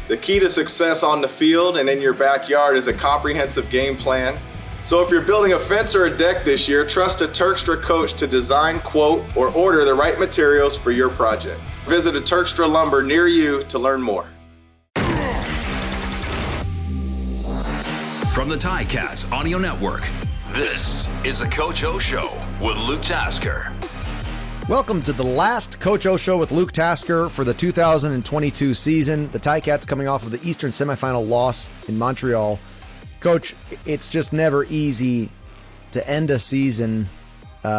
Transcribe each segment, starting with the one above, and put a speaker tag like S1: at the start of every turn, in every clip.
S1: The key to success on the field and in your backyard is a comprehensive game plan. So if you're building a fence or a deck this year, trust a Turkstra coach to design, quote, or order the right materials for your project. Visit a Turkstra Lumber near you to learn more.
S2: From the Ticats Audio Network, this is the Coach O Show with Luke Tasker.
S3: Welcome to the last Coach O Show with Luke Tasker for the 2022 season. The Ticats coming off of the Eastern semifinal loss in Montreal. Coach, it's just never easy to end a season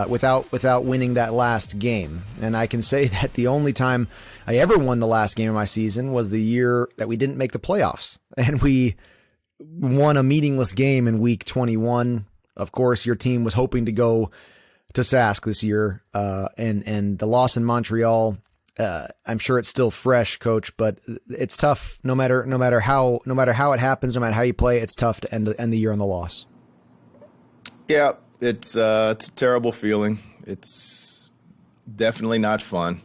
S3: without winning that last game. And I can say that the only time I ever won the last game of my season was the year that we didn't make the playoffs. And we won a meaningless game in week 21. Of course, your team was hoping to go to Sask this year, and the loss in Montreal. I'm sure it's still fresh, Coach, but it's tough. No matter how it happens, no matter how you play, it's tough to end the year on the loss.
S1: Yeah, it's a terrible feeling. It's definitely not fun.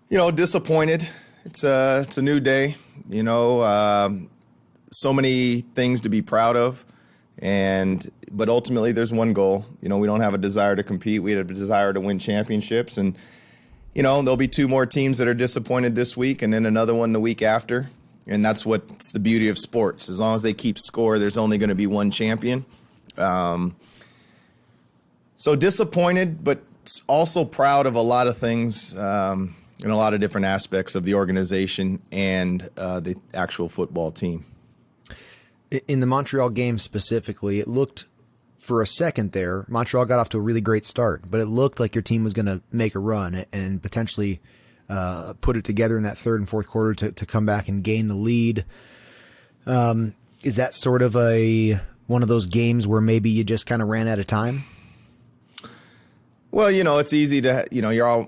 S1: Disappointed. It's a new day. So many things to be proud of. But ultimately, there's one goal. We don't have a desire to compete. We have a desire to win championships. And, there'll be two more teams that are disappointed this week and then another one the week after. And that's what's the beauty of sports. As long as they keep score, there's only going to be one champion. So disappointed, but also proud of a lot of things in a lot of different aspects of the organization and the actual football team.
S3: In the Montreal game specifically, it looked for a second there, Montreal got off to a really great start, but it looked like your team was going to make a run and potentially put it together in that third and fourth quarter to come back and gain the lead. Is that sort of one of those games where maybe you just kind of ran out of time?
S1: Well, it's easy to,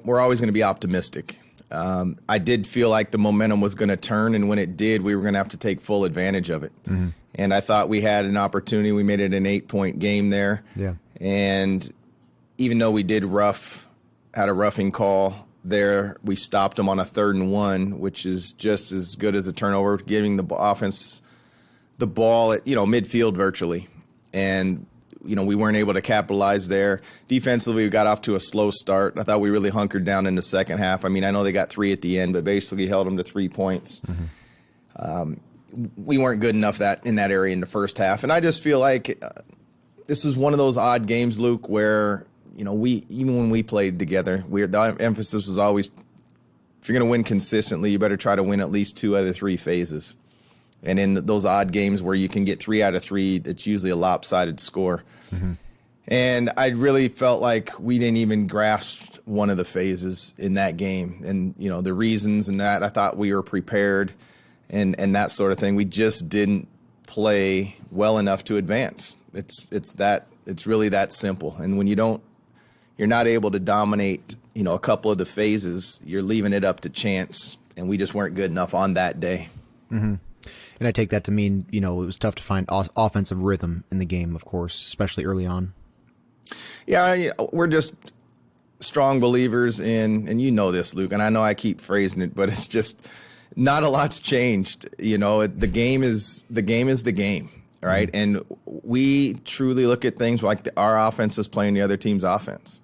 S1: we're always going to be optimistic. I did feel like the momentum was going to turn, and when it did, we were going to have to take full advantage of it. Mm-hmm. And I thought we had an opportunity. We made it an 8-point game there. Yeah. And even though we had a roughing call there, we stopped them on a 3rd and 1, which is just as good as a turnover, giving the offense the ball at, midfield virtually. And we weren't able to capitalize there. Defensively, we got off to a slow start. I thought we really hunkered down in the second half. I know they got 3 at the end, but basically held them to 3 points. Mm-hmm. We weren't good enough in that area in the first half. And I just feel like this is one of those odd games, Luke, where, even when we played together, the emphasis was always, if you're going to win consistently, you better try to win at least 2 out of 3 phases. And in those odd games where you can get 3 out of 3, it's usually a lopsided score. Mm-hmm. And I really felt like we didn't even grasp one of the phases in that game. And, the reasons and that, I thought we were prepared and that sort of thing. We just didn't play well enough to advance. It's really that simple. And when you're not able to dominate, a couple of the phases, you're leaving it up to chance. And we just weren't good enough on that day.
S3: Mm-hmm. And I take that to mean, it was tough to find offensive rhythm in the game, of course, especially early on.
S1: Yeah, we're just strong believers in, and this, Luke, and I know I keep phrasing it, but it's just not a lot's changed. The game is the game, right? Mm-hmm. And we truly look at things like our offense is playing the other team's offense.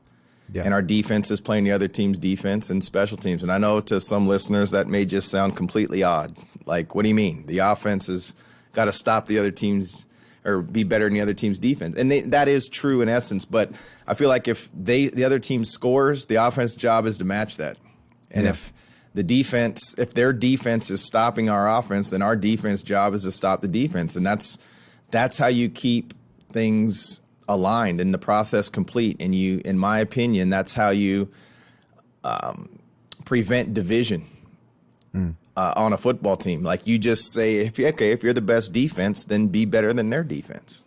S1: Yeah. And our defense is playing the other team's defense and special teams. And I know to some listeners that may just sound completely odd. Like, what do you mean? The offense has got to stop the other team's or be better than the other team's defense. And that is true in essence. But I feel like if the other team scores, the offense job is to match that. And if their defense is stopping our offense, then our defense job is to stop the defense. And that's how you keep things aligned and the process complete. And in my opinion, that's how you prevent division on a football team. Like, you just say, if you're the best defense, then be better than their defense.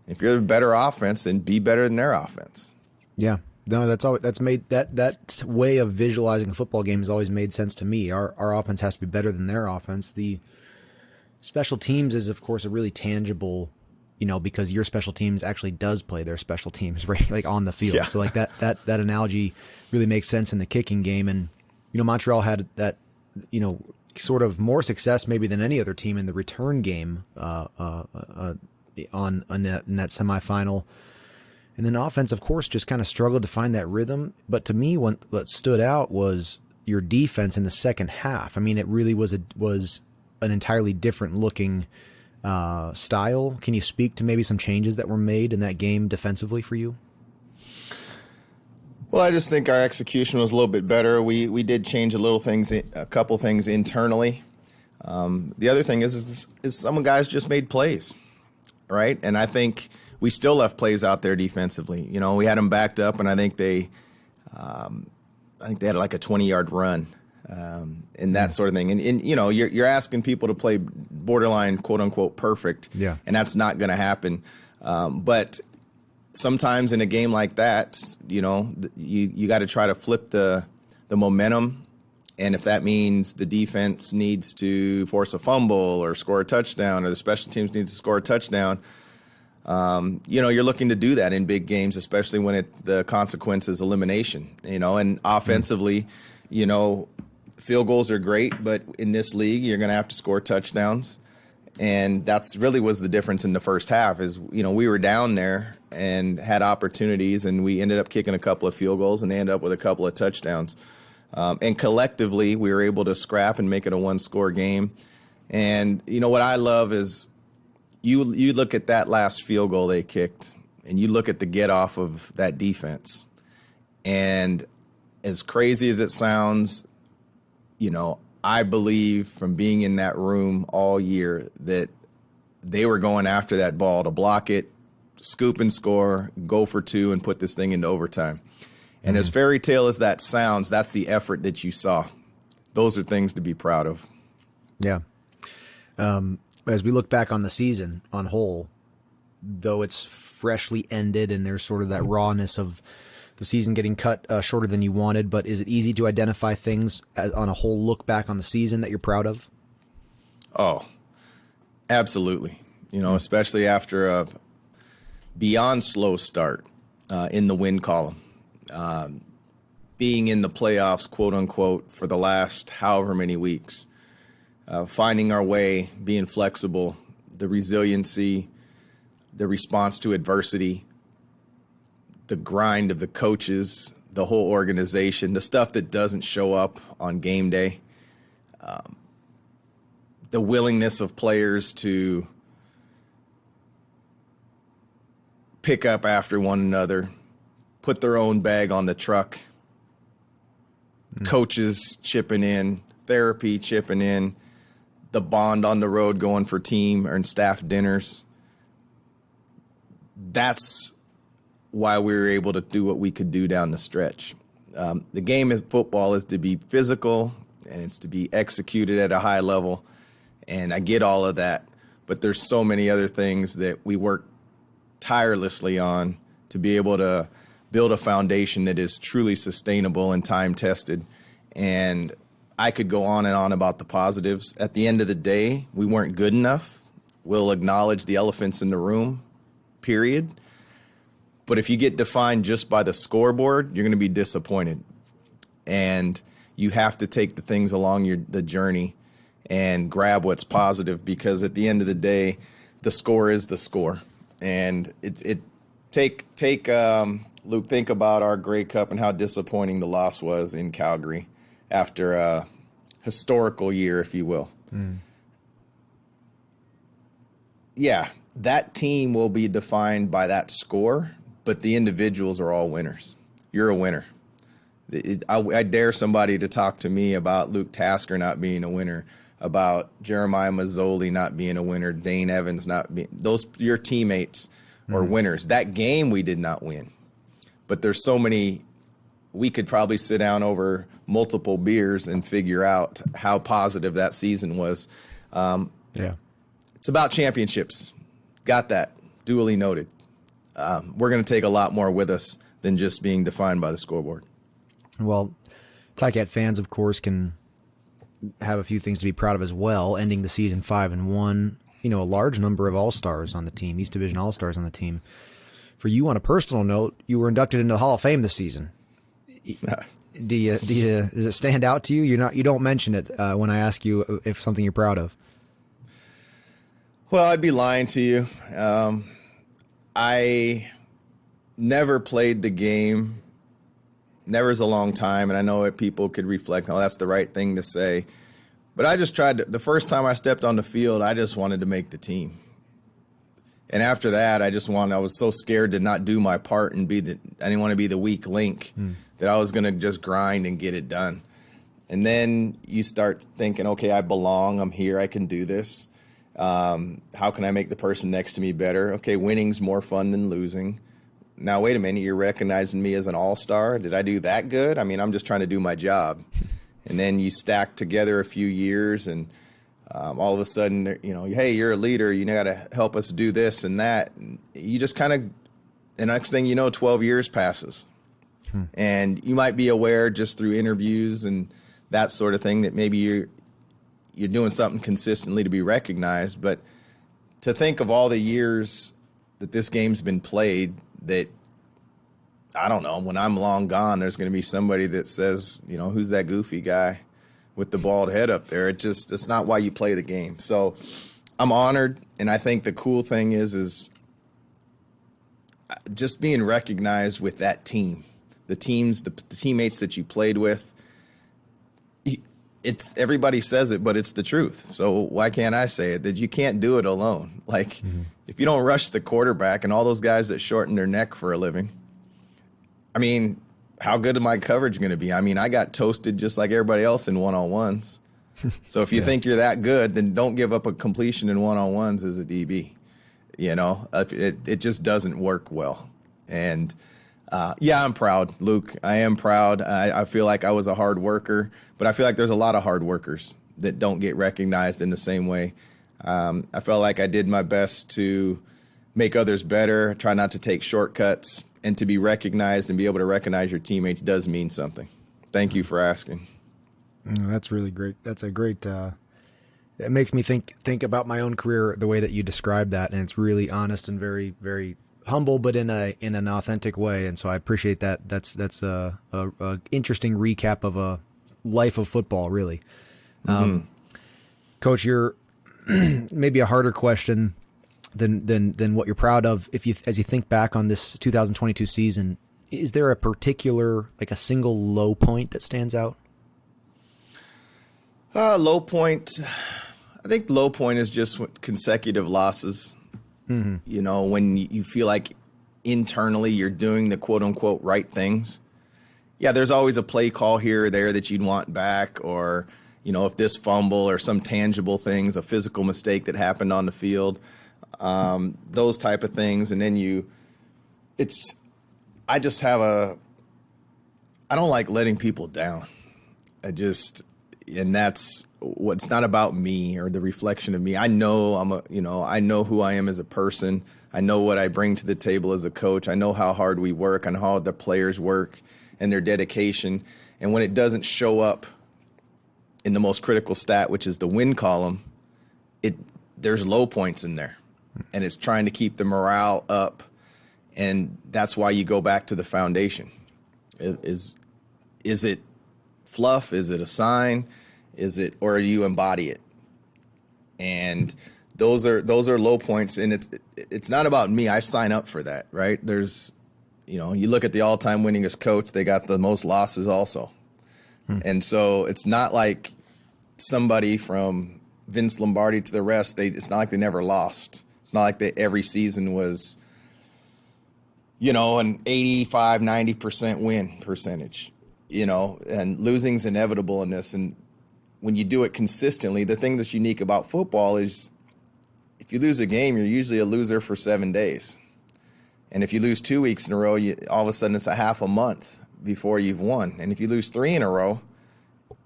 S1: If you're the better offense, then be better than their offense.
S3: Yeah. No, that's made that way of visualizing a football game has always made sense to me. Our offense has to be better than their offense. The special teams is, of course, a really tangible, because your special teams actually does play their special teams, right? Like, on the field. Yeah. So like that analogy really makes sense in the kicking game. And, Montreal had that, sort of more success maybe than any other team in the return game in that semifinal. And then offense, of course, just kind of struggled to find that rhythm. But to me, what stood out was your defense in the second half. I mean, it really was an entirely different looking style. Can you speak to maybe some changes that were made in that game defensively for you?
S1: Well, I just think our execution was a little bit better. We did change a couple things internally. The other thing is some guys just made plays, right? And I think we still left plays out there defensively. You know, we had them backed up, and I think they had like a 20-yard run and that sort of thing. And you know, you're asking people to play borderline quote unquote perfect, and that's not going to happen. But sometimes in a game like that, you know, you got to try to flip the momentum. And if that means the defense needs to force a fumble or score a touchdown, or the special teams needs to score a touchdown, you know, you're looking to do that in big games, especially when the consequence is elimination. You know, and offensively, you know, field goals are great, but in this league, you're going to have to score touchdowns. And that's really was the difference in the first half is, you know, we were down there and had opportunities, and we ended up kicking a couple of field goals, and they ended up with a couple of touchdowns. And collectively, we were able to scrap and make it a one-score game. And, you know, what I love is you look at that last field goal they kicked, and you look at the get-off of that defense. And as crazy as it sounds, you know, I believe from being in that room all year that they were going after that ball to block it, scoop and score, go for two, and put this thing into overtime. And as fairy tale as that sounds, that's the effort that you saw. Those are things to be proud of.
S3: Yeah. As we look back on the season on whole, though it's freshly ended and there's sort of that rawness of the season getting cut shorter than you wanted, but is it easy to identify things on a whole look back on the season that you're proud of?
S1: Oh, absolutely. You know, especially after a beyond slow start in the win column. Being in the playoffs, quote unquote, for the last however many weeks, finding our way, being flexible, the resiliency, the response to adversity, the grind of the coaches, the whole organization, the stuff that doesn't show up on game day, the willingness of players to pick up after one another, put their own bag on the truck, coaches chipping in, therapy chipping in, the bond on the road going for team and staff dinners. That's why we were able to do what we could do down the stretch. The game of football is to be physical, and it's to be executed at a high level, and I get all of that, but there's so many other things that we work tirelessly on to be able to build a foundation that is truly sustainable and time-tested. And I could go on and on about the positives. At the end of the day, we weren't good enough. We'll acknowledge the elephants in the room, period. But if you get defined just by the scoreboard, you're going to be disappointed. And you have to take the things along the journey and grab what's positive, because at the end of the day, the score is the score. And Luke, think about our Grey Cup and how disappointing the loss was in Calgary after a historical year, if you will. Yeah, that team will be defined by that score, but the individuals are all winners. You're a winner. I dare somebody to talk to me about Luke Tasker not being a winner, about Jeremiah Mazzoli not being a winner, Dane Evans not being – your teammates are winners. That game we did not win. But there's so many – we could probably sit down over multiple beers and figure out how positive that season was.
S3: Yeah.
S1: It's about championships. Got that. Duly noted. We're going to take a lot more with us than just being defined by the scoreboard.
S3: Well, Ticat fans, of course, can have a few things to be proud of as well, ending the season 5-1. You know, a large number of All-Stars on the team, East Division All-Stars on the team. For you, on a personal note, you were inducted into the Hall of Fame this season. does it stand out to you? You don't mention it when I ask you if something you're proud of.
S1: Well, I'd be lying to you. I never played the game. Never is a long time, and I know that people could reflect, oh, that's the right thing to say. But I just tried to, the first time I stepped on the field, I just wanted to make the team. And after that, I was so scared to not do my part and I didn't want to be the weak link, that I was going to just grind and get it done. And then you start thinking, okay, I belong, I'm here, I can do this. How can I make the person next to me better? Okay, winning's more fun than losing. Now, wait a minute, you're recognizing me as an all-star? Did I do that good? I mean, I'm just trying to do my job. And then you stack together a few years, and all of a sudden, hey, you're a leader. You got to help us do this and that. And you just kind of, the next thing you know, 12 years passes. And you might be aware just through interviews and that sort of thing that maybe you're doing something consistently to be recognized. But to think of all the years that this game's been played, that, I don't know, when I'm long gone, there's going to be somebody that says, who's that goofy guy with the bald head up there? It's not why you play the game. So I'm honored, and I think the cool thing is just being recognized with that team, the teammates that you played with. It's everybody says it, but it's the truth. So why can't I say it? That you can't do it alone. Like, if you don't rush the quarterback and all those guys that shorten their neck for a living, I mean, how good is my coverage going to be? I mean, I got toasted just like everybody else in one-on-ones. So if you think you're that good, then don't give up a completion in one-on-ones as a DB. It just doesn't work well. And I'm proud, Luke. I am proud. I feel like I was a hard worker, but I feel like there's a lot of hard workers that don't get recognized in the same way. I felt like I did my best to make others better, try not to take shortcuts, and to be recognized and be able to recognize your teammates does mean something. Thank you for asking.
S3: That's really great. That's a great. It makes me think about my own career the way that you described that, and it's really honest and very, very humble, but in an authentic way. And so I appreciate that. That's a interesting recap of a life of football, really. Coach, you're maybe a harder question than what you're proud of. As you think back on this 2022 season, is there a particular, like a single low point that stands out?
S1: Low point. I think low point is just consecutive losses. When you feel like internally you're doing the quote unquote right things. Yeah, there's always a play call here or there that you'd want back, or, if this fumble or some tangible things, a physical mistake that happened on the field, those type of things. And then I don't like letting people down. And that's what's not about me or the reflection of me. I know I know who I am as a person. I know what I bring to the table as a coach. I know how hard we work. I know how the players work and their dedication. And when it doesn't show up in the most critical stat, which is the win column, there's low points in there. And it's trying to keep the morale up. And that's why you go back to the foundation. Is it fluff? Is it a sign? Or you embody it? And those are low points, and it's not about me. I sign up for that, right? There's, you look at the all-time winningest coach, they got the most losses also. And so it's not like somebody from Vince Lombardi to the rest, it's not like they never lost. It's not like every season was, an 85, 90% win percentage. And losing's inevitable in this. And when you do it consistently, the thing that's unique about football is if you lose a game, you're usually a loser for 7 days. And if you lose 2 weeks in a row, all of a sudden it's a half a month before you've won. And if you lose 3 in a row,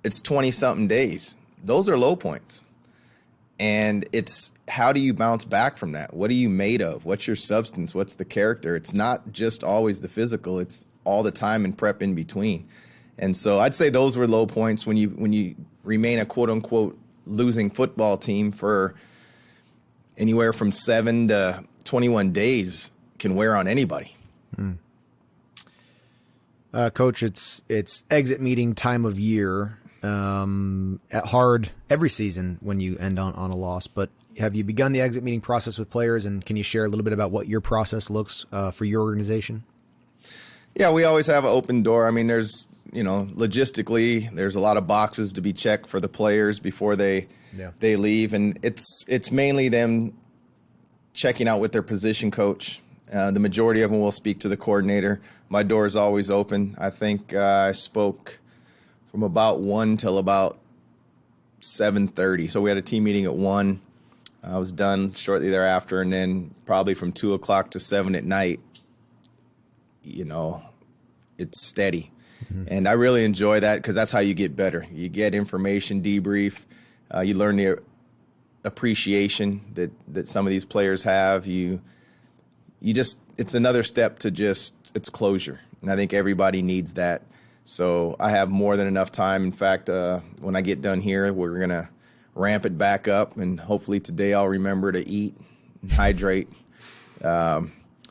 S1: it's 20-something days. Those are low points. And it's how do you bounce back from that? What are you made of? What's your substance? What's the character? It's not just always the physical. It's all the time and prep in between. And so I'd say those were low points when you remain a quote-unquote losing football team for anywhere from 7 to 21 days can wear on anybody.
S3: Coach, it's exit meeting time of year. Hard every season when you end on a loss, but have you begun the exit meeting process with players, and can you share a little bit about what your process looks for your organization?
S1: Yeah, we always have an open door. I mean, there's, logistically, there's a lot of boxes to be checked for the players before they leave, and it's mainly them checking out with their position coach. The majority of them will speak to the coordinator. My door is always open. I think I spoke from about 1 till about 7:30. So we had a team meeting at 1. I was done shortly thereafter, and then probably from 2 o'clock to 7 at night, it's steady. Mm-hmm. And I really enjoy that because that's how you get better. You get information, debrief. You learn the appreciation that some of these players have. It's another step to it's closure. And I think everybody needs that. So I have more than enough time. In fact, when I get done here, we're going to ramp it back up, and hopefully today I'll remember to eat and hydrate.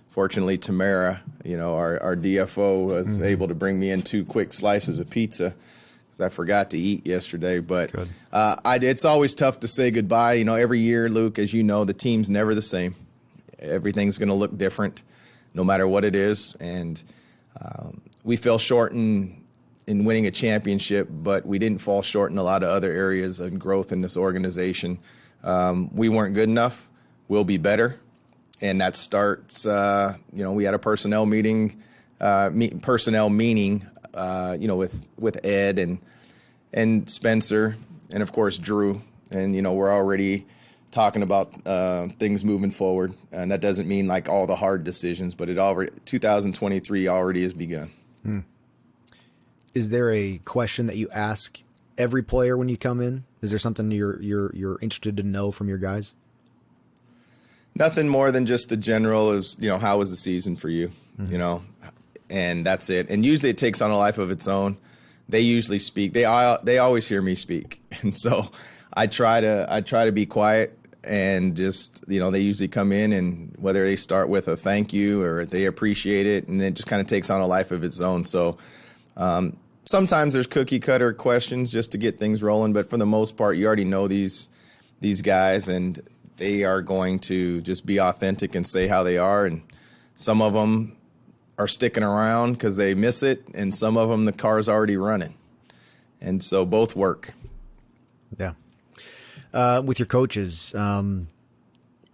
S1: Fortunately, Tamara, our DFO, was able to bring me in 2 quick slices of pizza because I forgot to eat yesterday. But it's always tough to say goodbye. Every year, Luke, as you know, the team's never the same. Everything's going to look different no matter what it is. And we fell short in winning a championship, but we didn't fall short in a lot of other areas of growth in this organization. We weren't good enough. We'll be better. And that starts, we had a personnel meeting, with Ed and Spencer and, of course, Drew. And, we're already talking about things moving forward. And that doesn't mean like all the hard decisions, but 2023 already has begun.
S3: Is there a question that you ask every player when you come in? Is there something you're interested to know from your guys?
S1: Nothing more than just the general is, how was the season for you? Mm-hmm. And that's it. And usually it takes on a life of its own. They usually speak. They always hear me speak. And so I try to be quiet and just, they usually come in, and whether they start with a thank you or they appreciate it, and it just kind of takes on a life of its own. So sometimes there's cookie cutter questions just to get things rolling, but for the most part, you already know these guys, and they are going to just be authentic and say how they are. And some of them are sticking around because they miss it, and some of them the car's already running. And so both work.
S3: Yeah. With your coaches, are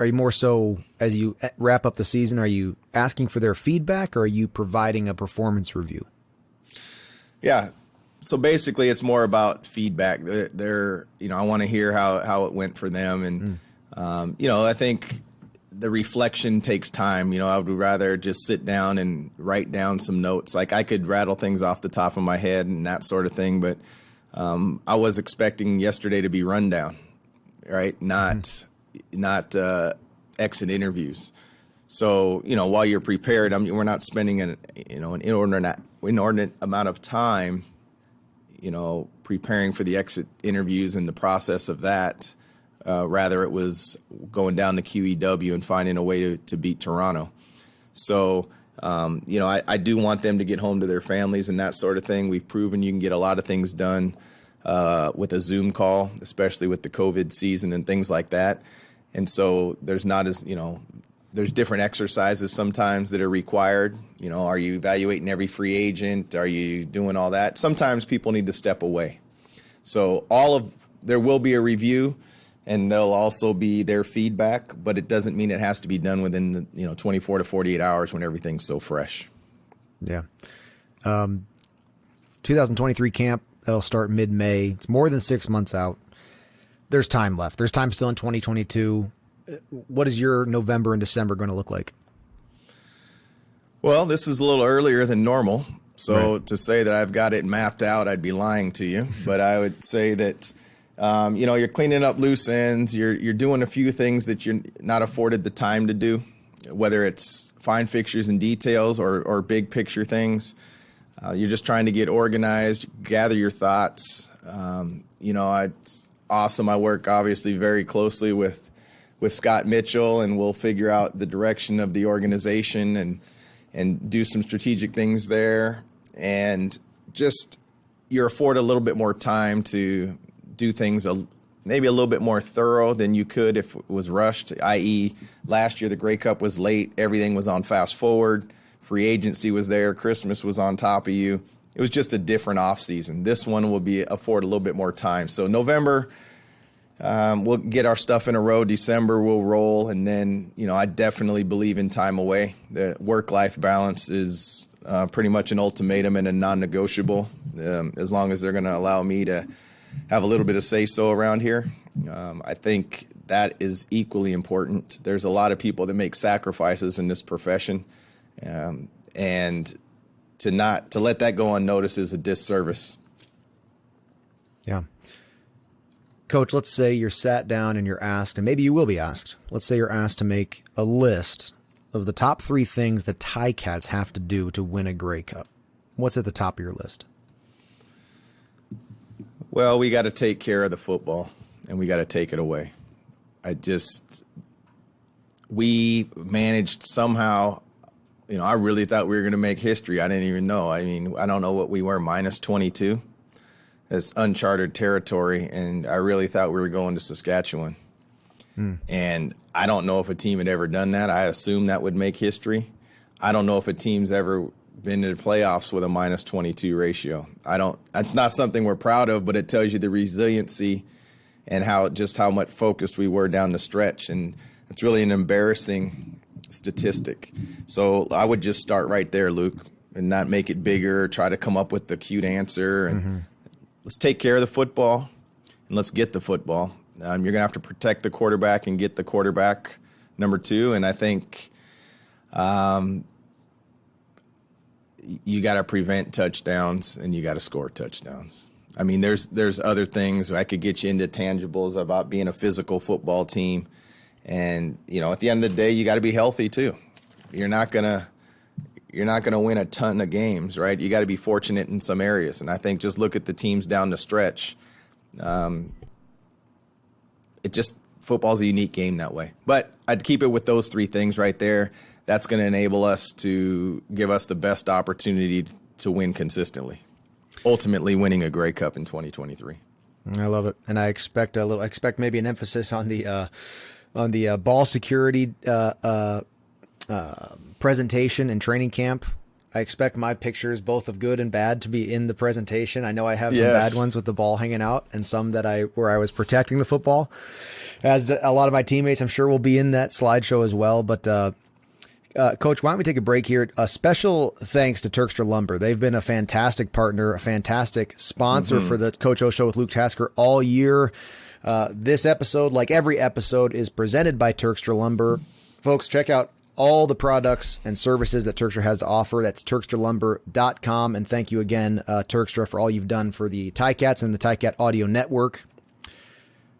S3: you more so, as you wrap up the season, are you asking for their feedback, or are you providing a performance review?
S1: Yeah. So basically it's more about feedback. They're I want to hear how it went for them. And, I think the reflection takes time. I would rather just sit down and write down some notes. Like I could rattle things off the top of my head and that sort of thing. But I was expecting yesterday to be rundown, right? Not exit interviews. So, while you're prepared, we're not spending an inordinate amount of time, preparing for the exit interviews and the process of that. Rather, it was going down to QEW and finding a way to beat Toronto. So, I do want them to get home to their families and that sort of thing. We've proven you can get a lot of things done with a Zoom call, especially with the COVID season and things like that. And so there's not as, there's different exercises sometimes that are required. Are you evaluating every free agent? Are you doing all that? Sometimes people need to step away. So there will be a review, and there'll also be their feedback, but it doesn't mean it has to be done within 24 to 48 hours when everything's so fresh. Yeah.
S3: 2023 camp, that'll start mid-May. It's more than 6 months out. There's time left. There's time still in 2022. What is your November and December going to look like?
S1: Well, this is a little earlier than normal. So
S3: Right.
S1: To say that I've got it mapped out, I'd be lying to you. But I would say that, you're cleaning up loose ends. You're doing a few things that you're not afforded the time to do, whether it's fine fixtures and details or big picture things. You're just trying to get organized, gather your thoughts. It's awesome. I work obviously very closely with Scott Mitchell, and we'll figure out the direction of the organization and do some strategic things there. and just you're afforded a little bit more time to do things maybe a little bit more thorough than you could if it was rushed, i.e. last year the Grey Cup was late, everything was on fast forward, free agency was there, Christmas was on top of you. It was just a different offseason. This one will be afford a little bit more time. So November, we'll get our stuff in a row. December, we'll roll. And then, I definitely believe in time away. The work-life balance is pretty much an ultimatum and a non-negotiable, as long as they're going to allow me to have a little bit of say-so around here. I think that is equally important. There's a lot of people that make sacrifices in this profession, and to let that go unnoticed is a disservice.
S3: Yeah. Coach, let's say you're sat down and you're asked, and maybe you will be asked, let's say you're asked to make a list of the top 3 things the Ticats have to do to win a Grey Cup. What's at the top of your list?
S1: Well, we got to take care of the football, and we got to take it away. We managed somehow. I really thought we were going to make history. I didn't even know. I mean, I don't know what we were, minus 22. It's uncharted territory, and I really thought we were going to Saskatchewan. And I don't know if a team had ever done that. I assume that would make history. I don't know if a team's ever been to the playoffs with a minus 22 ratio. That's not something we're proud of, but it tells you the resiliency and how much focused we were down the stretch. And it's really an embarrassing statistic. So I would just start right there, Luke, and not make it bigger, try to come up with the cute answer. And let's take care of the football, and let's get the football. You're going to have to protect the quarterback and get the quarterback, number 2. And I think you got to prevent touchdowns and you got to score touchdowns. I mean, there's other things. I could get you into tangibles about being a physical football team. And, at the end of the day, you got to be healthy too. You're not going to win a ton of games, right? You got to be fortunate in some areas. And I think just look at the teams down the stretch. Football's a unique game that way. But I'd keep it with those 3 things right there. That's going to enable us to give us the best opportunity to win consistently, ultimately winning a Grey Cup in 2023.
S3: I love it. And I expect maybe an emphasis on the ball security presentation and training camp. I expect my pictures, both of good and bad, to be in the presentation. I know I have some bad ones with the ball hanging out, and some where I was protecting the football. As a lot of my teammates, I'm sure, will be in that slideshow as well. But Coach, why don't we take a break here? A special thanks to Turkstra Lumber. They've been a fantastic partner, a fantastic sponsor for the Coach O Show with Luke Tasker all year. This episode, like every episode, is presented by Turkstra Lumber. Folks, check out all the products and services that Turkstra has to offer. That's TurkstraLumber.com. And thank you again, Turkstra, for all you've done for the Ticats and the Ticat Audio Network.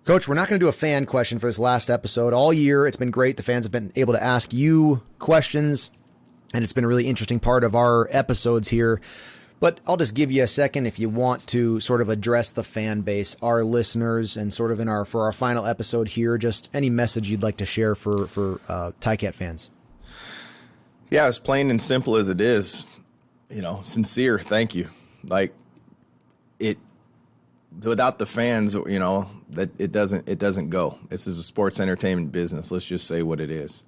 S3: Coach, we're not going to do a fan question for this last episode. All year, it's been great. The fans have been able to ask you questions, and it's been a really interesting part of our episodes here. But I'll just give you a second if you want to sort of address the fan base, our listeners, and sort of for our final episode here, just any message you'd like to share for Ticat fans.
S1: Yeah, as plain and simple as it is, sincere thank you. Like, without the fans, that it doesn't go. This is a sports entertainment business. Let's just say what it is.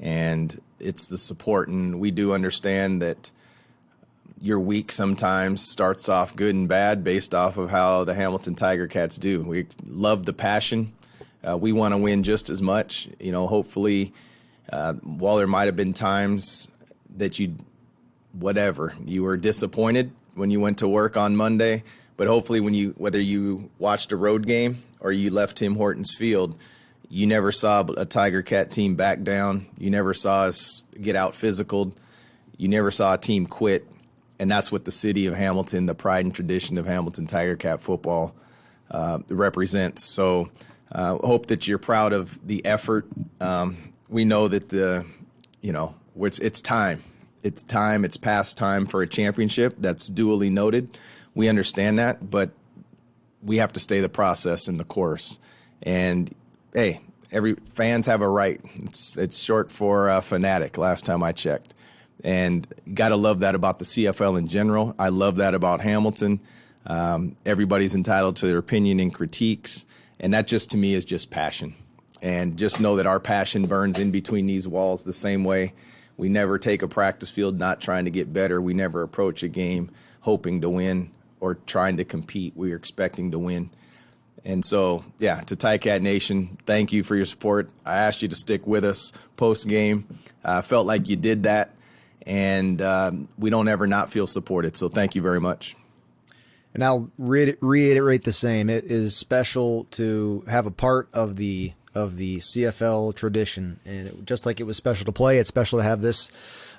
S1: And it's the support, and we do understand that your week sometimes starts off good and bad based off of how the Hamilton Tiger Cats do. We love the passion. We want to win just as much. Hopefully, while there might have been times that you were disappointed when you went to work on Monday, but hopefully whether you watched a road game or you left Tim Hortons Field, you never saw a Tiger Cat team back down. You never saw us get out physicaled. You never saw a team quit. And that's what the city of Hamilton, the pride and tradition of Hamilton Tiger Cat football represents. So hope that you're proud of the effort. We know that it's time. It's time. It's past time for a championship. That's duly noted. We understand that, but we have to stay the process and the course. And hey, every fans have a right. It's short for fanatic. Last time I checked, And you got to love that about the CFL in general. I love that about Hamilton. Everybody's entitled to their opinion and critiques. And that just, to me, is just passion. And just know that our passion burns in between these walls the same way. We never take a practice field not trying to get better. We never approach a game hoping to win or trying to compete. We're expecting to win. And so, yeah, to Ticat Nation, thank you for your support. I asked you to stick with us post-game. I felt like you did that. And we don't ever not feel supported. So thank you very much.
S3: And I'll reiterate the same. It is special to have a part of the CFL tradition, and just like it was special to play, it's special to have this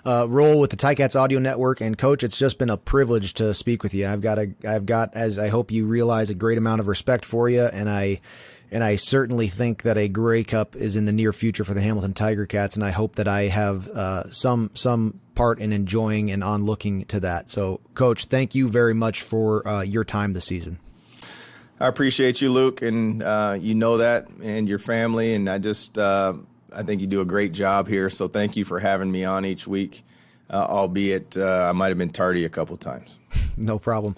S3: role with the Ticats Audio Network. And Coach, it's just been a privilege to speak with you. I've got, as I hope you realize, a great amount of respect for you, and I certainly think that a Grey Cup is in the near future for the Hamilton Tiger Cats, and I hope that I have some part in enjoying and on looking to that. So, Coach, thank you very much for your time this season.
S1: I appreciate you, Luke, and you know that, and your family, and I think you do a great job here, so thank you for having me on each week, albeit I might have been tardy a couple times.
S3: No problem.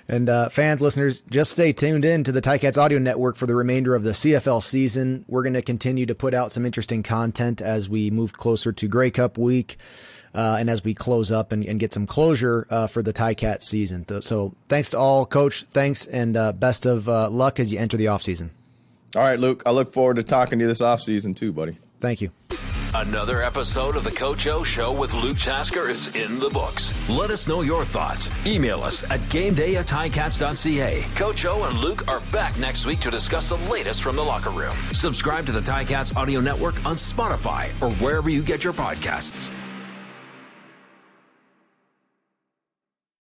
S3: And fans, listeners, just stay tuned in to the Ticats Audio Network for the remainder of the CFL season. We're going to continue to put out some interesting content as we move closer to Grey Cup week and as we close up and get some closure for the Ticats season. So thanks to all, Coach. Thanks, and best of luck as you enter the offseason.
S1: All right, Luke. I look forward to talking to you this offseason too, buddy.
S3: Thank you.
S2: Another episode of the Coach O Show with Luke Tasker is in the books. Let us know your thoughts. Email us at gameday@ticats.ca. Coach O and Luke are back next week to discuss the latest from the locker room. Subscribe to the Ticats Audio Network on Spotify or wherever you get your podcasts.